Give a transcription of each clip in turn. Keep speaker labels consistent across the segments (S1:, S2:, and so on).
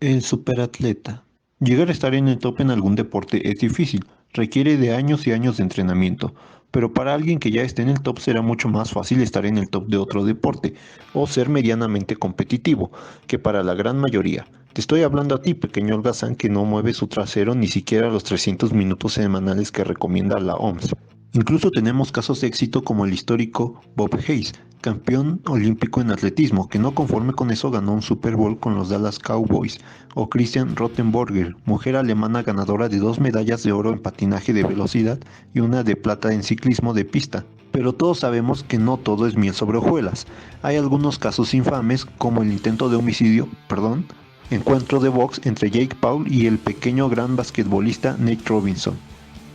S1: El superatleta. Llegar a estar en el top en algún deporte es difícil, requiere de años y años de entrenamiento, pero para alguien que ya esté en el top será mucho más fácil estar en el top de otro deporte o ser medianamente competitivo que para la gran mayoría. Te estoy hablando a ti, pequeño holgazán que no mueve su trasero ni siquiera los 300 minutos semanales que recomienda la OMS. Incluso tenemos casos de éxito como el histórico Bob Hayes, campeón olímpico en atletismo, que no conforme con eso ganó un Super Bowl con los Dallas Cowboys, o Christian Rottenborger, mujer alemana ganadora de 2 medallas de oro en patinaje de velocidad y una de plata en ciclismo de pista. Pero todos sabemos que no todo es miel sobre hojuelas. Hay algunos casos infames como el intento de homicidio, encuentro de box entre Jake Paul y el pequeño gran basquetbolista Nate Robinson.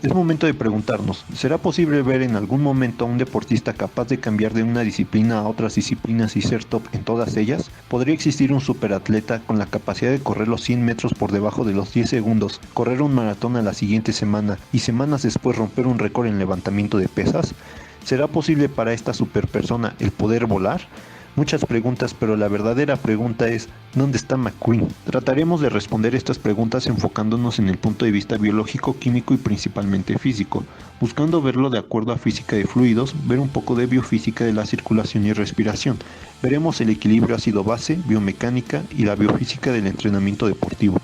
S1: Es momento de preguntarnos, ¿será posible ver en algún momento a un deportista capaz de cambiar de una disciplina a otras disciplinas y ser top en todas ellas? ¿Podría existir un superatleta con la capacidad de correr los 100 metros por debajo de los 10 segundos, correr un maratón a la siguiente semana y semanas después romper un récord en levantamiento de pesas? ¿Será posible para esta superpersona el poder volar? Muchas preguntas, pero la verdadera pregunta es, ¿dónde está McQueen? Trataremos de responder estas preguntas enfocándonos en el punto de vista biológico, químico y principalmente físico, buscando verlo de acuerdo a física de fluidos, ver un poco de biofísica de la circulación y respiración. Veremos el equilibrio ácido-base, biomecánica y la biofísica del entrenamiento deportivo.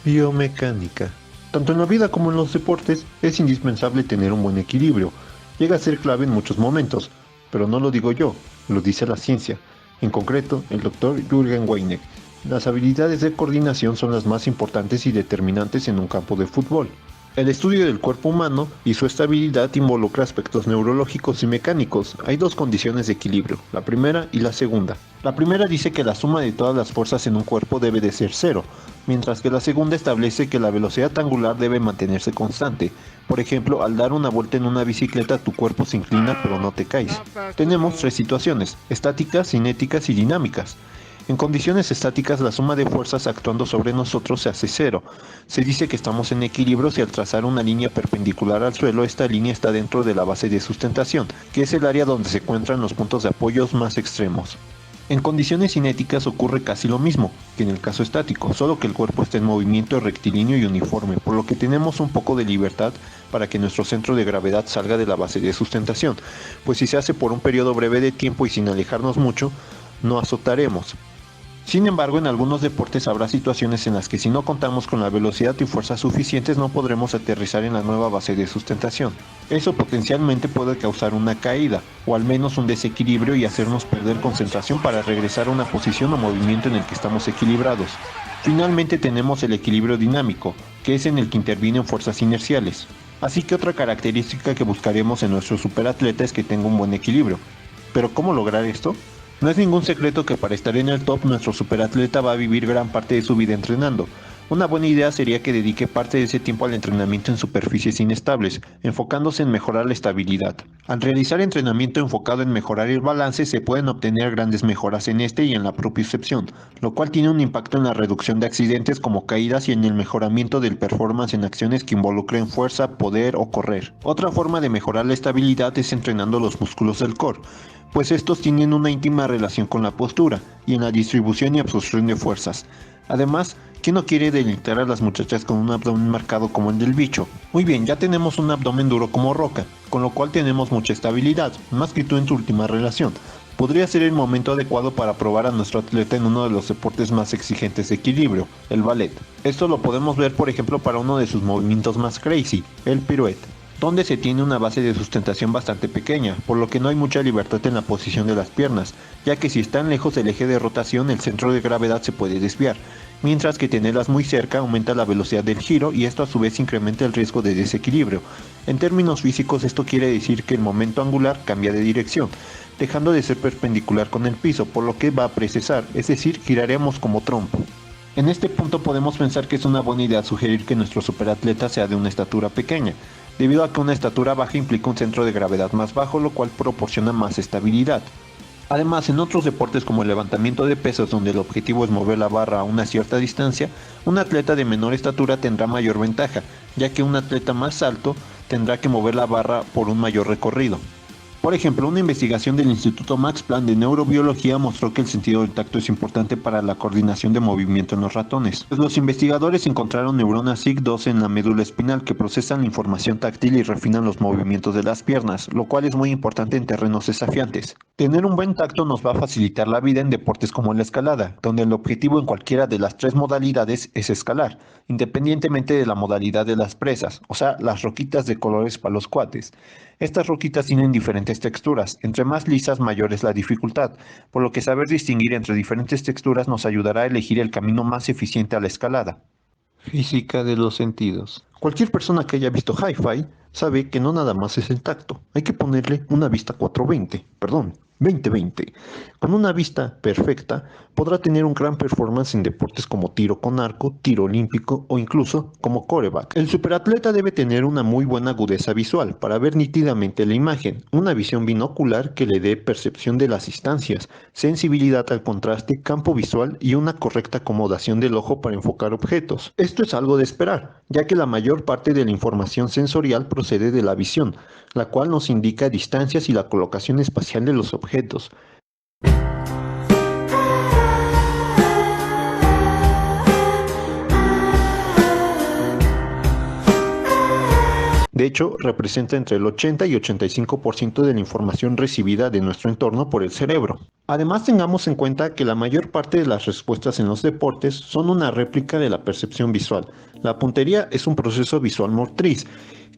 S1: Biomecánica. Tanto en la vida como en los deportes es indispensable tener un buen equilibrio. Llega a ser clave en muchos momentos, pero no lo digo yo, lo dice la ciencia. En concreto, el doctor Jürgen Weineck. Las habilidades de coordinación son las más importantes y determinantes en un campo de fútbol. El estudio del cuerpo humano y su estabilidad involucra aspectos neurológicos y mecánicos. Hay dos condiciones de equilibrio, la primera y la segunda. La primera dice que la suma de todas las fuerzas en un cuerpo debe de ser cero, mientras que la segunda establece que la velocidad angular debe mantenerse constante. Por ejemplo, al dar una vuelta en una bicicleta tu cuerpo se inclina pero no te caes. Tenemos tres situaciones, estáticas, cinéticas y dinámicas. En condiciones estáticas, la suma de fuerzas actuando sobre nosotros se hace cero. Se dice que estamos en equilibrio si al trazar una línea perpendicular al suelo, esta línea está dentro de la base de sustentación, que es el área donde se encuentran los puntos de apoyos más extremos. En condiciones cinéticas ocurre casi lo mismo que en el caso estático, solo que el cuerpo está en movimiento rectilíneo y uniforme, por lo que tenemos un poco de libertad para que nuestro centro de gravedad salga de la base de sustentación, pues si se hace por un periodo breve de tiempo y sin alejarnos mucho, no azotaremos. Sin embargo, en algunos deportes habrá situaciones en las que si no contamos con la velocidad y fuerza suficientes no podremos aterrizar en la nueva base de sustentación. Eso potencialmente puede causar una caída, o al menos un desequilibrio y hacernos perder concentración para regresar a una posición o movimiento en el que estamos equilibrados. Finalmente tenemos el equilibrio dinámico, que es en el que intervienen fuerzas inerciales. Así que otra característica que buscaremos en nuestro superatleta es que tenga un buen equilibrio. ¿Pero cómo lograr esto? No es ningún secreto que para estar en el top nuestro superatleta va a vivir gran parte de su vida entrenando. Una buena idea sería que dedique parte de ese tiempo al entrenamiento en superficies inestables, enfocándose en mejorar la estabilidad. Al realizar entrenamiento enfocado en mejorar el balance se pueden obtener grandes mejoras en este y en la propiocepción, lo cual tiene un impacto en la reducción de accidentes como caídas y en el mejoramiento del performance en acciones que involucren fuerza, poder o correr. Otra forma de mejorar la estabilidad es entrenando los músculos del core, pues estos tienen una íntima relación con la postura y en la distribución y absorción de fuerzas. Además, ¿quién no quiere deleitar a las muchachas con un abdomen marcado como el del bicho? Muy bien, ya tenemos un abdomen duro como roca, con lo cual tenemos mucha estabilidad, más que tú en tu última relación. Podría ser el momento adecuado para probar a nuestro atleta en uno de los deportes más exigentes de equilibrio, el ballet. Esto lo podemos ver por ejemplo para uno de sus movimientos más crazy, el pirouette, donde se tiene una base de sustentación bastante pequeña, por lo que no hay mucha libertad en la posición de las piernas, ya que si están lejos del eje de rotación el centro de gravedad se puede desviar, mientras que tenerlas muy cerca aumenta la velocidad del giro y esto a su vez incrementa el riesgo de desequilibrio. En términos físicos esto quiere decir que el momento angular cambia de dirección, dejando de ser perpendicular con el piso, por lo que va a precesar, es decir, giraremos como trompo. En este punto podemos pensar que es una buena idea sugerir que nuestro superatleta sea de una estatura pequeña, debido a que una estatura baja implica un centro de gravedad más bajo, lo cual proporciona más estabilidad. Además, en otros deportes como el levantamiento de pesas, donde el objetivo es mover la barra a una cierta distancia, un atleta de menor estatura tendrá mayor ventaja, ya que un atleta más alto tendrá que mover la barra por un mayor recorrido. Por ejemplo, una investigación del Instituto Max Planck de Neurobiología mostró que el sentido del tacto es importante para la coordinación de movimiento en los ratones. Pues los investigadores encontraron neuronas SIG2 en la médula espinal que procesan la información táctil y refinan los movimientos de las piernas, lo cual es muy importante en terrenos desafiantes. Tener un buen tacto nos va a facilitar la vida en deportes como la escalada, donde el objetivo en cualquiera de las tres modalidades es escalar, independientemente de la modalidad de las presas, o sea, las roquitas de colores para los cuates. Estas roquitas tienen diferentes texturas, entre más lisas mayor es la dificultad, por lo que saber distinguir entre diferentes texturas nos ayudará a elegir el camino más eficiente a la escalada. Física de los sentidos. Cualquier persona que haya visto Hi-Fi sabe que no nada más es el tacto, hay que ponerle una vista 2020. Con una vista perfecta, podrá tener un gran performance en deportes como tiro con arco, tiro olímpico o incluso como quarterback. El superatleta debe tener una muy buena agudeza visual para ver nítidamente la imagen, una visión binocular que le dé percepción de las distancias, sensibilidad al contraste, campo visual y una correcta acomodación del ojo para enfocar objetos. Esto es algo de esperar, ya que la mayor parte de la información sensorial procede de la visión, la cual nos indica distancias y la colocación espacial de los objetos. De hecho, representa entre el 80 y 85% de la información recibida de nuestro entorno por el cerebro. Además, tengamos en cuenta que la mayor parte de las respuestas en los deportes son una réplica de la percepción visual. La puntería es un proceso visual motriz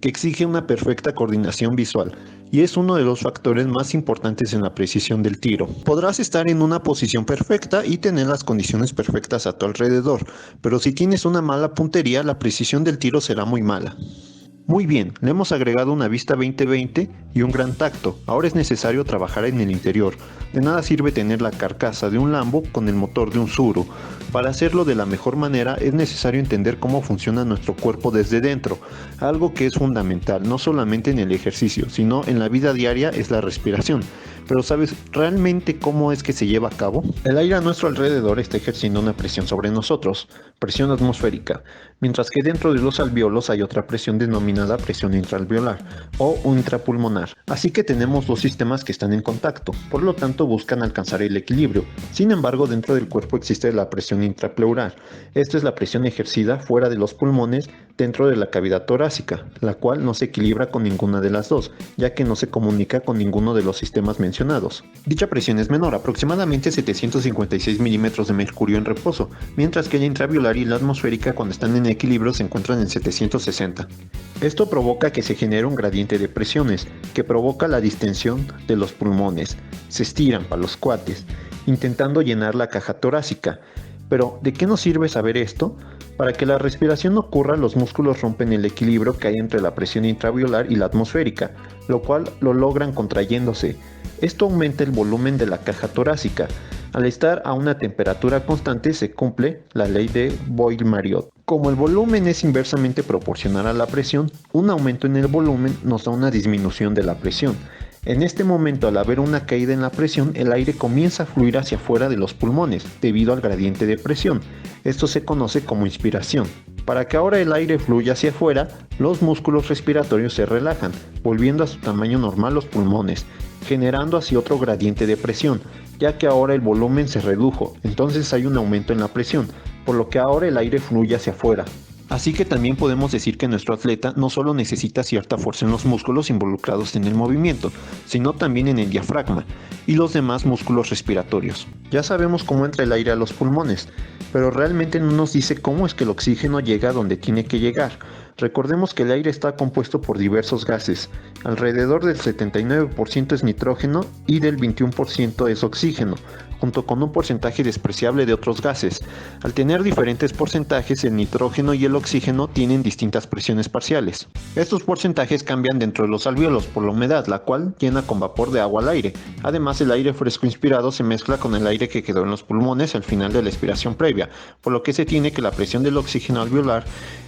S1: que exige una perfecta coordinación visual y es uno de los factores más importantes en la precisión del tiro. Podrás estar en una posición perfecta y tener las condiciones perfectas a tu alrededor, pero si tienes una mala puntería, la precisión del tiro será muy mala. Muy bien, le hemos agregado una vista 2020 y un gran tacto. Ahora es necesario trabajar en el interior. De nada sirve tener la carcasa de un Lambo con el motor de un Tsuru. Para hacerlo de la mejor manera es necesario entender cómo funciona nuestro cuerpo desde dentro. Algo que es fundamental, no solamente en el ejercicio, sino en la vida diaria es la respiración. Pero ¿sabes realmente cómo es que se lleva a cabo? El aire a nuestro alrededor está ejerciendo una presión sobre nosotros, presión atmosférica, mientras que dentro de los alvéolos hay otra presión denominada presión intraalveolar o intrapulmonar. Así que tenemos dos sistemas que están en contacto, por lo tanto buscan alcanzar el equilibrio. Sin embargo, dentro del cuerpo existe la presión intrapleural. Esto es la presión ejercida fuera de los pulmones dentro de la cavidad torácica, la cual no se equilibra con ninguna de las dos, ya que no se comunica con ninguno de los sistemas mencionados. Dicha presión es menor, aproximadamente 756 milímetros de mercurio en reposo, mientras que la intraveolar y la atmosférica cuando están en equilibrio se encuentran en 760. Esto provoca que se genere un gradiente de presiones, que provoca la distensión de los pulmones. Se estiran para los cuates, intentando llenar la caja torácica. Pero, ¿de qué nos sirve saber esto? Para que la respiración ocurra, los músculos rompen el equilibrio que hay entre la presión intraveolar y la atmosférica, lo cual lo logran contrayéndose. Esto aumenta el volumen de la caja torácica. Al estar a una temperatura constante se cumple la ley de Boyle-Mariotte. Como el volumen es inversamente proporcional a la presión, un aumento en el volumen nos da una disminución de la presión. En este momento, al haber una caída en la presión, el aire comienza a fluir hacia afuera de los pulmones, debido al gradiente de presión. Esto se conoce como inspiración. Para que ahora el aire fluya hacia afuera, los músculos respiratorios se relajan, volviendo a su tamaño normal los pulmones, generando así otro gradiente de presión, ya que ahora el volumen se redujo, entonces hay un aumento en la presión, por lo que ahora el aire fluye hacia afuera. Así que también podemos decir que nuestro atleta no solo necesita cierta fuerza en los músculos involucrados en el movimiento, sino también en el diafragma y los demás músculos respiratorios. Ya sabemos cómo entra el aire a los pulmones, pero realmente no nos dice cómo es que el oxígeno llega a donde tiene que llegar. Recordemos que el aire está compuesto por diversos gases, alrededor del 79% es nitrógeno y del 21% es oxígeno, junto con un porcentaje despreciable de otros gases. Al tener diferentes porcentajes, el nitrógeno y el oxígeno tienen distintas presiones parciales. Estos porcentajes cambian dentro de los alvéolos por la humedad, la cual llena con vapor de agua al aire. Además, el aire fresco inspirado se mezcla con el aire que quedó en los pulmones al final de la expiración previa, por lo que se tiene que la presión del oxígeno alveolar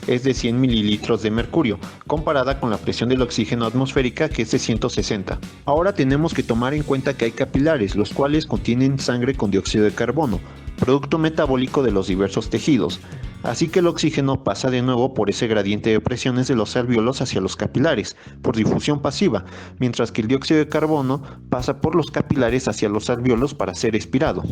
S1: es de 100 mililitros de mercurio, comparada con la presión del oxígeno atmosférica que es de 160. Ahora tenemos que tomar en cuenta que hay capilares, los cuales contienen sangre con dióxido de carbono, producto metabólico de los diversos tejidos. Así que el oxígeno pasa de nuevo por ese gradiente de presiones de los alvéolos hacia los capilares, por difusión pasiva, mientras que el dióxido de carbono pasa por los capilares hacia los alvéolos para ser expirado.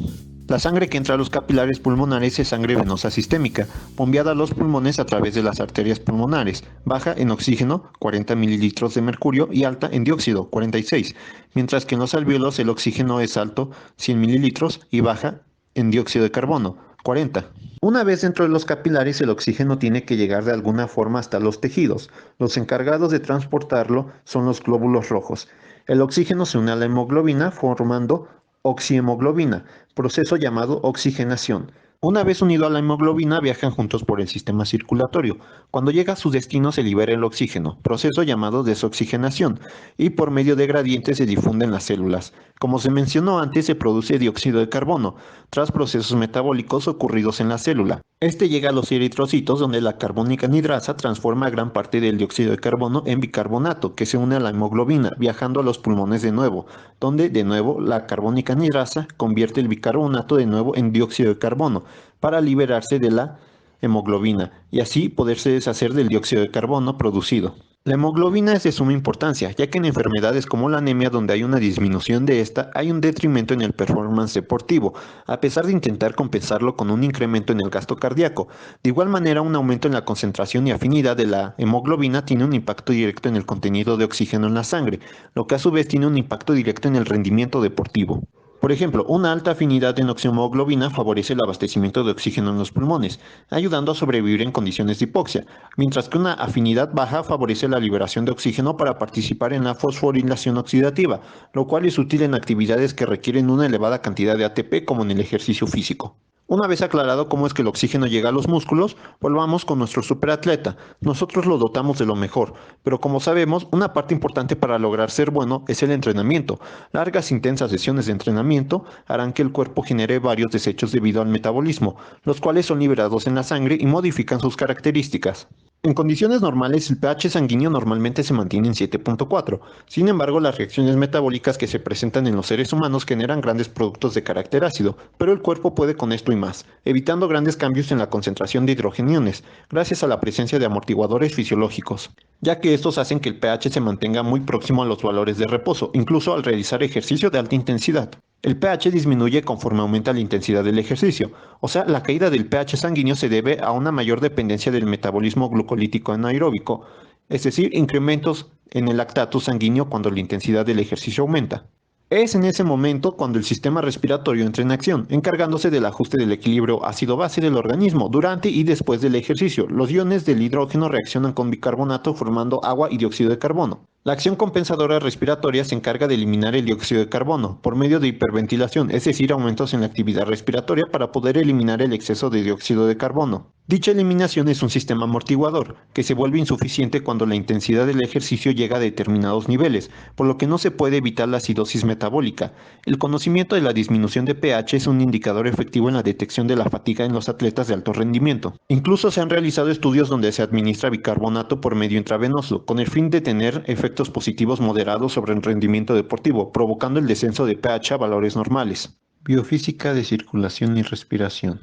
S1: La sangre que entra a los capilares pulmonares es sangre venosa sistémica, bombeada a los pulmones a través de las arterias pulmonares, baja en oxígeno, 40 mililitros de mercurio, y alta en dióxido, 46, mientras que en los alvéolos el oxígeno es alto, 100 mililitros, y baja en dióxido de carbono, 40. Una vez dentro de los capilares, el oxígeno tiene que llegar de alguna forma hasta los tejidos. Los encargados de transportarlo son los glóbulos rojos. El oxígeno se une a la hemoglobina formando oxihemoglobina, proceso llamado oxigenación. Una vez unido a la hemoglobina, viajan juntos por el sistema circulatorio. Cuando llega a su destino se libera el oxígeno, proceso llamado desoxigenación, y por medio de gradientes se difunde en las células. Como se mencionó antes, se produce dióxido de carbono, tras procesos metabólicos ocurridos en la célula. Este llega a los eritrocitos, donde la carbónica anhidrasa transforma gran parte del dióxido de carbono en bicarbonato, que se une a la hemoglobina, viajando a los pulmones de nuevo, donde de nuevo la carbónica anhidrasa convierte el bicarbonato de nuevo en dióxido de carbono, para liberarse de la hemoglobina y así poderse deshacer del dióxido de carbono producido. La hemoglobina es de suma importancia, ya que en enfermedades como la anemia, donde hay una disminución de esta, hay un detrimento en el performance deportivo, a pesar de intentar compensarlo con un incremento en el gasto cardíaco. De igual manera, un aumento en la concentración y afinidad de la hemoglobina tiene un impacto directo en el contenido de oxígeno en la sangre, lo que a su vez tiene un impacto directo en el rendimiento deportivo. Por ejemplo, una alta afinidad en oxihemoglobina favorece el abastecimiento de oxígeno en los pulmones, ayudando a sobrevivir en condiciones de hipoxia, mientras que una afinidad baja favorece la liberación de oxígeno para participar en la fosforilación oxidativa, lo cual es útil en actividades que requieren una elevada cantidad de ATP como en el ejercicio físico. Una vez aclarado cómo es que el oxígeno llega a los músculos, volvamos con nuestro superatleta. Nosotros lo dotamos de lo mejor, pero como sabemos, una parte importante para lograr ser bueno es el entrenamiento. Largas intensas sesiones de entrenamiento harán que el cuerpo genere varios desechos debido al metabolismo, los cuales son liberados en la sangre y modifican sus características. En condiciones normales, el pH sanguíneo normalmente se mantiene en 7.4. Sin embargo, las reacciones metabólicas que se presentan en los seres humanos generan grandes productos de carácter ácido, pero el cuerpo puede con esto y más, evitando grandes cambios en la concentración de hidrogeniones, gracias a la presencia de amortiguadores fisiológicos, ya que estos hacen que el pH se mantenga muy próximo a los valores de reposo, incluso al realizar ejercicio de alta intensidad. El pH disminuye conforme aumenta la intensidad del ejercicio, o sea, la caída del pH sanguíneo se debe a una mayor dependencia del metabolismo glucolítico anaeróbico, es decir, incrementos en el lactato sanguíneo cuando la intensidad del ejercicio aumenta. Es en ese momento cuando el sistema respiratorio entra en acción, encargándose del ajuste del equilibrio ácido-base del organismo durante y después del ejercicio. Los iones del hidrógeno reaccionan con bicarbonato formando agua y dióxido de carbono. La acción compensadora respiratoria se encarga de eliminar el dióxido de carbono por medio de hiperventilación, es decir, aumentos en la actividad respiratoria para poder eliminar el exceso de dióxido de carbono. Dicha eliminación es un sistema amortiguador, que se vuelve insuficiente cuando la intensidad del ejercicio llega a determinados niveles, por lo que no se puede evitar la acidosis metabólica. El conocimiento de la disminución de pH es un indicador efectivo en la detección de la fatiga en los atletas de alto rendimiento. Incluso se han realizado estudios donde se administra bicarbonato por medio intravenoso, con el fin de tener efectos positivos moderados sobre el rendimiento deportivo, provocando el descenso de pH a valores normales. Biofísica de circulación y respiración.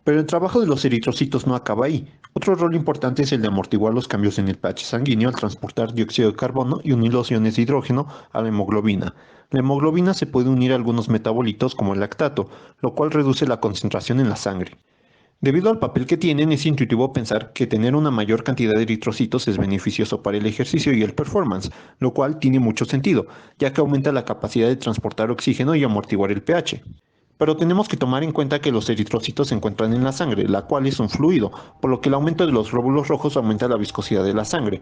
S1: Pero el trabajo de los eritrocitos no acaba ahí. Otro rol importante es el de amortiguar los cambios en el pH sanguíneo al transportar dióxido de carbono y unir los iones de hidrógeno a la hemoglobina. La hemoglobina se puede unir a algunos metabolitos como el lactato, lo cual reduce la concentración en la sangre. Debido al papel que tienen, es intuitivo pensar que tener una mayor cantidad de eritrocitos es beneficioso para el ejercicio y el performance, lo cual tiene mucho sentido, ya que aumenta la capacidad de transportar oxígeno y amortiguar el pH. Pero tenemos que tomar en cuenta que los eritrocitos se encuentran en la sangre, la cual es un fluido, por lo que el aumento de los glóbulos rojos aumenta la viscosidad de la sangre,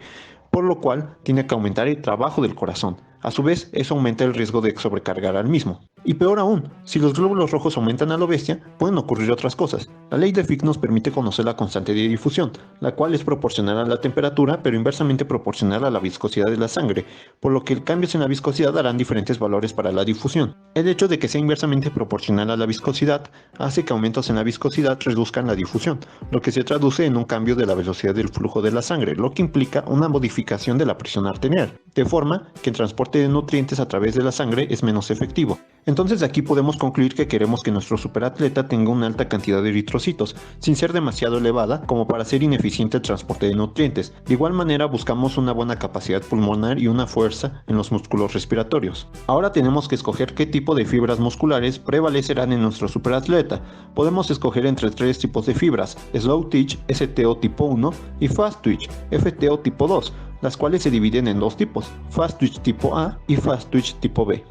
S1: por lo cual tiene que aumentar el trabajo del corazón. A su vez, eso aumenta el riesgo de sobrecargar al mismo. Y peor aún, si los glóbulos rojos aumentan a lo bestia, pueden ocurrir otras cosas. La ley de Fick nos permite conocer la constante de difusión, la cual es proporcional a la temperatura, pero inversamente proporcional a la viscosidad de la sangre, por lo que cambios en la viscosidad darán diferentes valores para la difusión. El hecho de que sea inversamente proporcional a la viscosidad hace que aumentos en la viscosidad reduzcan la difusión, lo que se traduce en un cambio de la velocidad del flujo de la sangre, lo que implica una modificación de la presión arterial, de forma que el transporte transporte de nutrientes a través de la sangre es menos efectivo. Entonces de aquí podemos concluir que queremos que nuestro superatleta tenga una alta cantidad de eritrocitos, sin ser demasiado elevada como para ser ineficiente el transporte de nutrientes. De igual manera buscamos una buena capacidad pulmonar y una fuerza en los músculos respiratorios. Ahora tenemos que escoger qué tipo de fibras musculares prevalecerán en nuestro superatleta. Podemos escoger entre tres tipos de fibras: Slow Twitch, STO tipo 1 y Fast Twitch, FTO tipo 2, las cuales se dividen en dos tipos: Fast Twitch tipo A y Fast Twitch tipo B.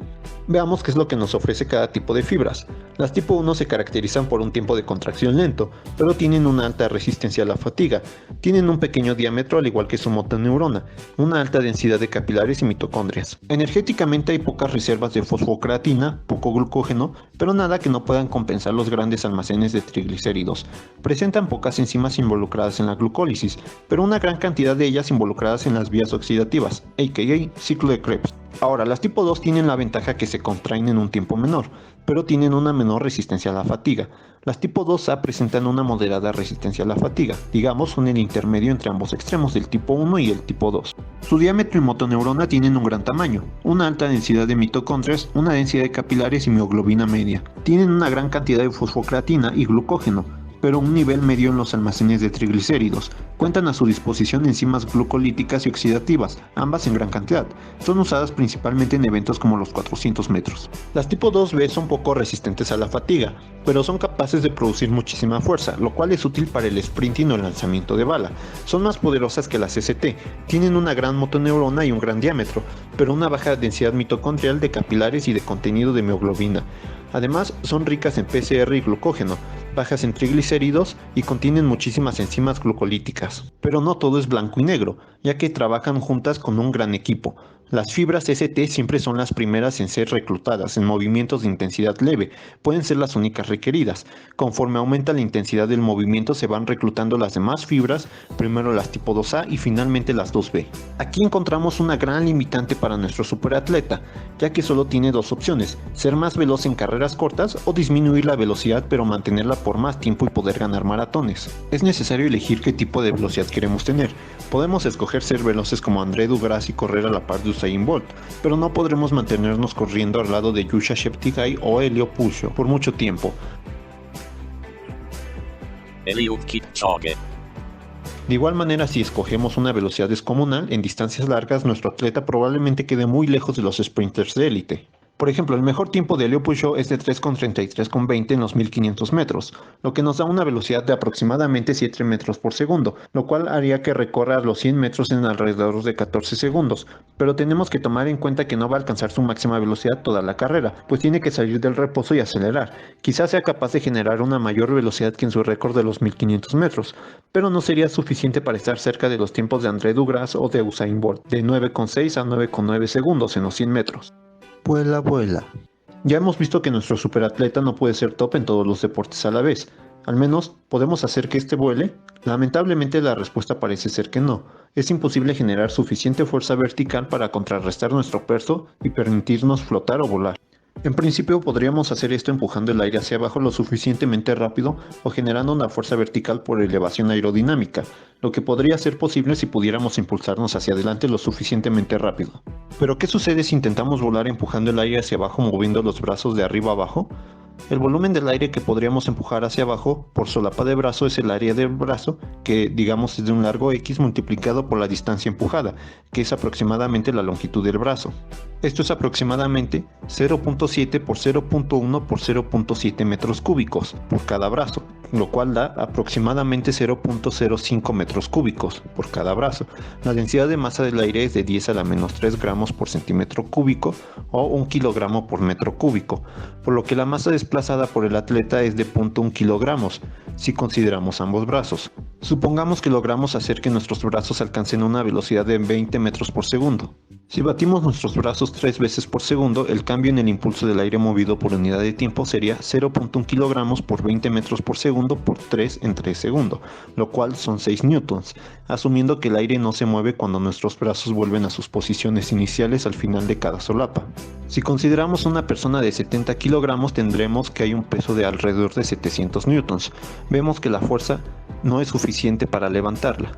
S1: Veamos qué es lo que nos ofrece cada tipo de fibras. Las tipo 1 se caracterizan por un tiempo de contracción lento, pero tienen una alta resistencia a la fatiga. Tienen un pequeño diámetro al igual que su motoneurona, una alta densidad de capilares y mitocondrias. Energéticamente hay pocas reservas de fosfocreatina, poco glucógeno, pero nada que no puedan compensar los grandes almacenes de triglicéridos. Presentan pocas enzimas involucradas en la glucólisis, pero una gran cantidad de ellas involucradas en las vías oxidativas, a.k.a. ciclo de Krebs. Ahora, las tipo 2 tienen la ventaja que se contraen en un tiempo menor, pero tienen una menor resistencia a la fatiga. Las tipo 2A presentan una moderada resistencia a la fatiga, digamos son el intermedio entre ambos extremos del tipo 1 y el tipo 2. Su diámetro y motoneurona tienen un gran tamaño, una alta densidad de mitocondrias, una densidad de capilares y mioglobina media. Tienen una gran cantidad de fosfocreatina y glucógeno, pero un nivel medio en los almacenes de triglicéridos. Cuentan a su disposición enzimas glucolíticas y oxidativas, ambas en gran cantidad. Son usadas principalmente en eventos como los 400 metros. Las tipo 2B son poco resistentes a la fatiga, pero son capaces de producir muchísima fuerza, lo cual es útil para el sprinting o el lanzamiento de bala. Son más poderosas que las ST, tienen una gran motoneurona y un gran diámetro, pero una baja densidad mitocondrial de capilares y de contenido de mioglobina. Además, son ricas en PCR y glucógeno, bajas en triglicéridos y contienen muchísimas enzimas glucolíticas. Pero no todo es blanco y negro, ya que trabajan juntas con un gran equipo. Las fibras ST siempre son las primeras en ser reclutadas en movimientos de intensidad leve, pueden ser las únicas requeridas. Conforme aumenta la intensidad del movimiento se van reclutando las demás fibras, primero las tipo 2A y finalmente las 2B. Aquí encontramos una gran limitante para nuestro superatleta, ya que solo tiene dos opciones: ser más veloz en carreras cortas o disminuir la velocidad pero mantenerla por más tiempo y poder ganar maratones. Es necesario elegir qué tipo de velocidad queremos tener. Podemos escoger ser veloces como André Dugras y correr a la par de Usain Bolt, pero no podremos mantenernos corriendo al lado de Yusha Cheptegei o Eliud Pulso por mucho tiempo.
S2: Eliud Kipchoge.
S1: De igual manera, si escogemos una velocidad descomunal, en distancias largas nuestro atleta probablemente quede muy lejos de los sprinters de élite. Por ejemplo, el mejor tiempo de Eliud Pulso es de 3:33,20 en los 1500 metros, lo que nos da una velocidad de aproximadamente 7 metros por segundo, lo cual haría que recorra los 100 metros en alrededor de 14 segundos, pero tenemos que tomar en cuenta que no va a alcanzar su máxima velocidad toda la carrera, pues tiene que salir del reposo y acelerar. Quizás sea capaz de generar una mayor velocidad que en su récord de los 1500 metros, pero no sería suficiente para estar cerca de los tiempos de André Dugras o de Usain Bolt, de 9,6 a 9,9 segundos en los 100 metros. Vuela, vuela. Ya hemos visto que nuestro superatleta no puede ser top en todos los deportes a la vez. Al menos, ¿podemos hacer que este vuele? Lamentablemente la respuesta parece ser que no. Es imposible generar suficiente fuerza vertical para contrarrestar nuestro peso y permitirnos flotar o volar. En principio podríamos hacer esto empujando el aire hacia abajo lo suficientemente rápido o generando una fuerza vertical por elevación aerodinámica, lo que podría ser posible si pudiéramos impulsarnos hacia adelante lo suficientemente rápido. Pero ¿qué sucede si intentamos volar empujando el aire hacia abajo moviendo los brazos de arriba a abajo? El volumen del aire que podríamos empujar hacia abajo por solapa de brazo es el área del brazo, que digamos es de un largo X multiplicado por la distancia empujada, que es aproximadamente la longitud del brazo. Esto es aproximadamente 0.7 por 0.1 por 0.7 metros cúbicos por cada brazo, lo cual da aproximadamente 0.05 metros cúbicos por cada brazo. La densidad de masa del aire es de 10 a la menos 3 gramos por centímetro cúbico o 1 kilogramo por metro cúbico, por lo que la masa desplazada por el atleta es de 0.1 kilogramos si consideramos ambos brazos. Supongamos que logramos hacer que nuestros brazos alcancen una velocidad de 20 metros por segundo. Si batimos nuestros brazos 3 veces por segundo, el cambio en el impulso del aire movido por unidad de tiempo sería 0.1 kilogramos por 20 metros por segundo por 3 en 3 segundos, lo cual son 6 newtons, asumiendo que el aire no se mueve cuando nuestros brazos vuelven a sus posiciones iniciales al final de cada solapa. Si consideramos una persona de 70 kilogramos, tendremos que hay un peso de alrededor de 700 newtons. Vemos que la fuerza no es suficiente para levantarla.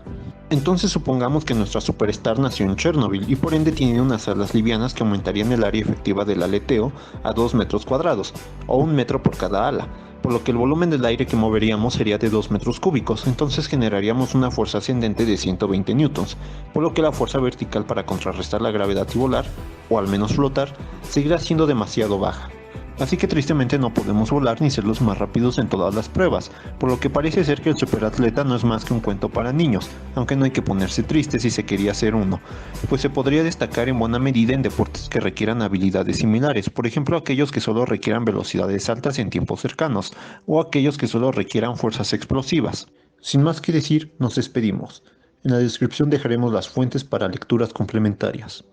S1: Entonces supongamos que nuestra superstar nació en Chernobyl y por ende tiene unas alas livianas que aumentarían el área efectiva del aleteo a 2 metros cuadrados, o 1 metro por cada ala, por lo que el volumen del aire que moveríamos sería de 2 metros cúbicos, entonces generaríamos una fuerza ascendente de 120 newtons, por lo que la fuerza vertical para contrarrestar la gravedad y volar, o al menos flotar, seguirá siendo demasiado baja. Así que tristemente no podemos volar ni ser los más rápidos en todas las pruebas, por lo que parece ser que el superatleta no es más que un cuento para niños, aunque no hay que ponerse triste si se quería ser uno, pues se podría destacar en buena medida en deportes que requieran habilidades similares, por ejemplo aquellos que solo requieran velocidades altas en tiempos cercanos, o aquellos que solo requieran fuerzas explosivas. Sin más que decir, nos despedimos. En la descripción dejaremos las fuentes para lecturas complementarias.